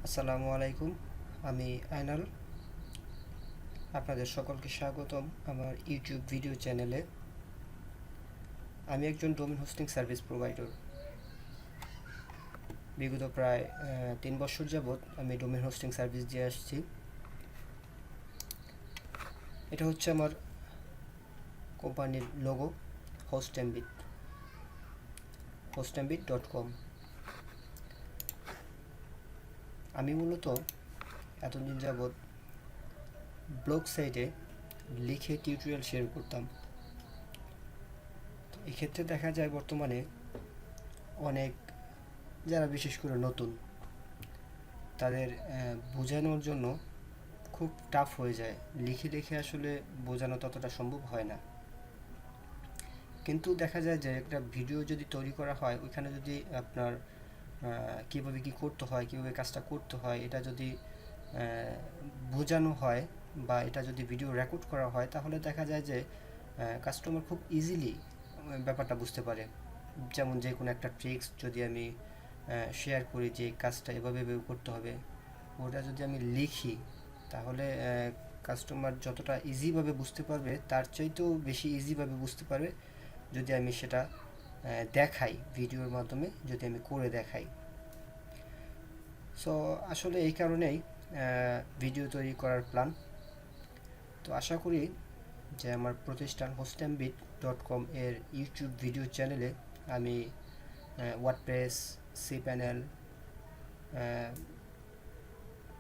আসসালামু আলাইকুম। আমি আয়নাল। আপনাদের সকলকে স্বাগতম আমার ইউটিউব ভিডিও চ্যানেলে। আমি একজন ডোমেন হোস্টিং সার্ভিস প্রোভাইডার। বিগত প্রায় 3 বছর যাবৎ আমি ডোমেন হোস্টিং সার্ভিস দিয়ে আসছি। এটা হচ্ছে আমার কোম্পানির লোগো, হোস্টেম্বিট, hostembit.com। আমি মূলত এতদিন যাবৎ ব্লগ সাইটে লিখে টিউটোরিয়াল শেয়ার করতাম। তো এক্ষেত্রে দেখা যায় বর্তমানে অনেক যারা বিশেষ করে নতুন, তাদের বোঝানোর জন্য খুব টাফ হয়ে যায়। লিখে লিখে আসলে বোঝানো ততটা সম্ভব হয় না। কিন্তু দেখা যায় যে একটা ভিডিও যদি তৈরি করা হয়, ওইখানে যদি আপনার কীভাবে কী করতে হয়, কীভাবে কাজটা করতে হয়, এটা যদি বোঝানো হয় বা এটা যদি ভিডিও রেকর্ড করা হয়, তাহলে দেখা যায় যে কাস্টমার খুব ইজিলি ব্যাপারটা বুঝতে পারে। যেমন যে কোনো একটা ট্রিক্স যদি আমি শেয়ার করি যে কাজটা এভাবে এভাবে করতে হবে, ওটা যদি আমি লিখি, তাহলে কাস্টমার যতটা ইজিভাবে বুঝতে পারবে তার চাইতেও বেশি ইজিভাবে বুঝতে পারবে যদি আমি সেটা দেখাই, ভিডিওর মাধ্যমে যদি আমি করে দেখাই। সো আসলে এই কারণেই ভিডিও তৈরি করার প্ল্যান। তো আশা করি যে আমার প্রতিষ্ঠান hostembit.com এর ইউটিউব ভিডিও চ্যানেলে আমি ওয়ার্ডপ্রেস, cPanel,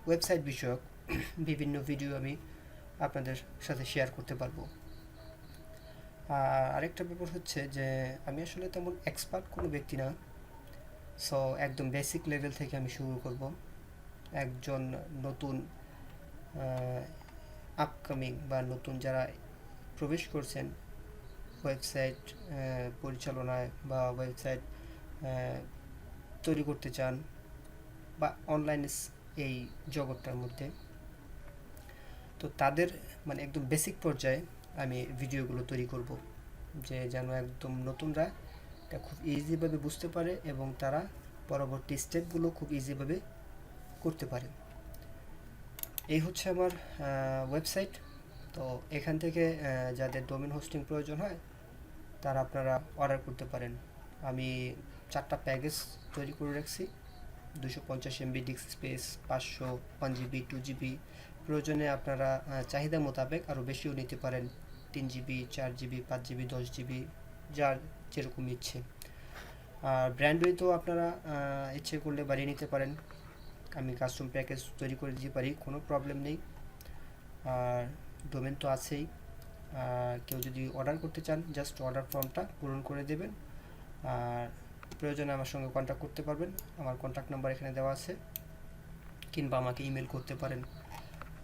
ওয়েবসাইট বিষয়ক বিভিন্ন ভিডিও আমি আপনাদের সাথে শেয়ার করতে পারবো। আর আরেকটা ব্যাপার হচ্ছে যে আমি আসলে তেমন এক্সপার্ট কোনো ব্যক্তি না। সো একদম বেসিক লেভেল থেকে আমি শুরু করব। একজন নতুন আপকামিং বা নতুন যারা প্রবেশ করছেন ওয়েবসাইট পরিচালনায় বা ওয়েবসাইট তৈরি করতে চান বা অনলাইনে এই জগৎটার মধ্যে, তো তাদের মানে একদম বেসিক পর্যায়ে আমি ভিডিওগুলো তৈরি করব, যে যেন একদম নতুনরা এটা খুব ইজিভাবে বুঝতে পারে এবং তারা পরবর্তী স্টেপগুলো খুব ইজিভাবে করতে পারে। এই হচ্ছে আমার ওয়েবসাইট। তো এখান থেকে যাদের ডোমেন হোস্টিং প্রয়োজন হয় তারা আপনারা অর্ডার করতে পারেন। আমি 4টা প্যাকেজ তৈরি করে রাখছি। 250 MB disk space, 500 1GB 2GB, প্রয়োজনে আপনারা চাহিদা মোতাবেক আরও বেশিও নিতে পারেন। 3GB 4GB 5GB 10GB, যার যেরকম ইচ্ছে। আর ব্র্যান্ডওয়েতেও আপনারা ইচ্ছে করলে বাড়িয়ে নিতে পারেন। আমি কাস্টম প্যাকেজ তৈরি করে দিতে পারি, কোনো প্রবলেম নেই। আর ডোমেন তো আছেই। কেউ যদি অর্ডার করতে চান, জাস্ট অর্ডার ফর্মটা পূরণ করে দেবেন। আর প্রয়োজনে আমার সঙ্গে কন্ট্যাক্ট করতে পারবেন। আমার কন্ট্যাক্ট নাম্বার এখানে দেওয়া আছে, কিংবা আমাকে ইমেল করতে পারেন,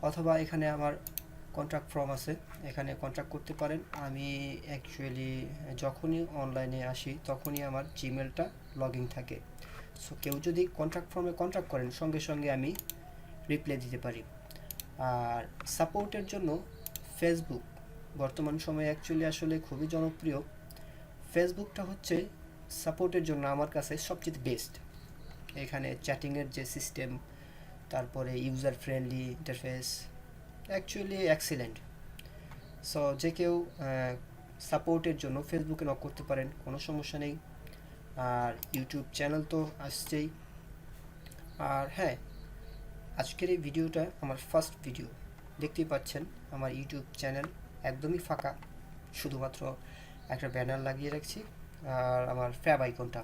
অথবা এখানে আমার কন্ট্যাক্ট ফর্ম আছে, এখানে কন্ট্যাক্ট করতে পারেন। আমি অ্যাকচুয়ালি যখনই অনলাইনে আসি তখনই আমার জিমেলটা লগ ইন থাকে। সো কেউ যদি কন্ট্যাক্ট ফর্মে কন্ট্যাক্ট করেন, সঙ্গে সঙ্গে আমি রিপ্লাই দিতে পারি। আর সাপোর্টের জন্য ফেসবুক বর্তমান সময়ে অ্যাকচুয়ালি আসলে খুবই জনপ্রিয়। ফেসবুকটা হচ্ছে সাপোর্টের জন্য আমার কাছে সবচেয়ে বেস্ট। এখানে চ্যাটিংয়ের যে সিস্টেম, তারপরে user friendly interface, actually excellent. So যে কেউ সাপোর্টের জন্য ফেসবুকে নক করতে পারেন, কোনো সমস্যা নেই। আর ইউটিউব চ্যানেল তো আসছেই। আর হ্যাঁ, আজকের এই ভিডিওটা আমার ফার্স্ট ভিডিও। দেখতেই পাচ্ছেন আমার ইউটিউব চ্যানেল একদমই ফাঁকা, শুধুমাত্র একটা ব্যানার লাগিয়ে রাখছি আর আমার ফ্যাব আইকনটা।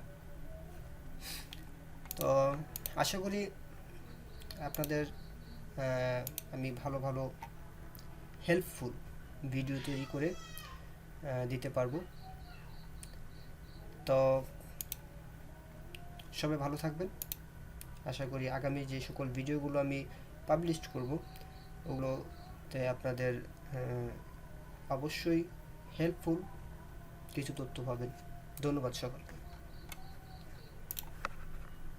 তো আশা করি আপনাদের আমি ভালো ভালো হেল্পফুল ভিডিও তৈরি করে দিতে পারবো। তো সবাই ভালো থাকবেন। আশা করি আগামী যে সকল ভিডিওগুলো আমি পাবলিশ করব, ওগুলোতে আপনাদের অবশ্যই হেল্পফুল কিছু তথ্য পাবেন। ধন্যবাদ সকলকে।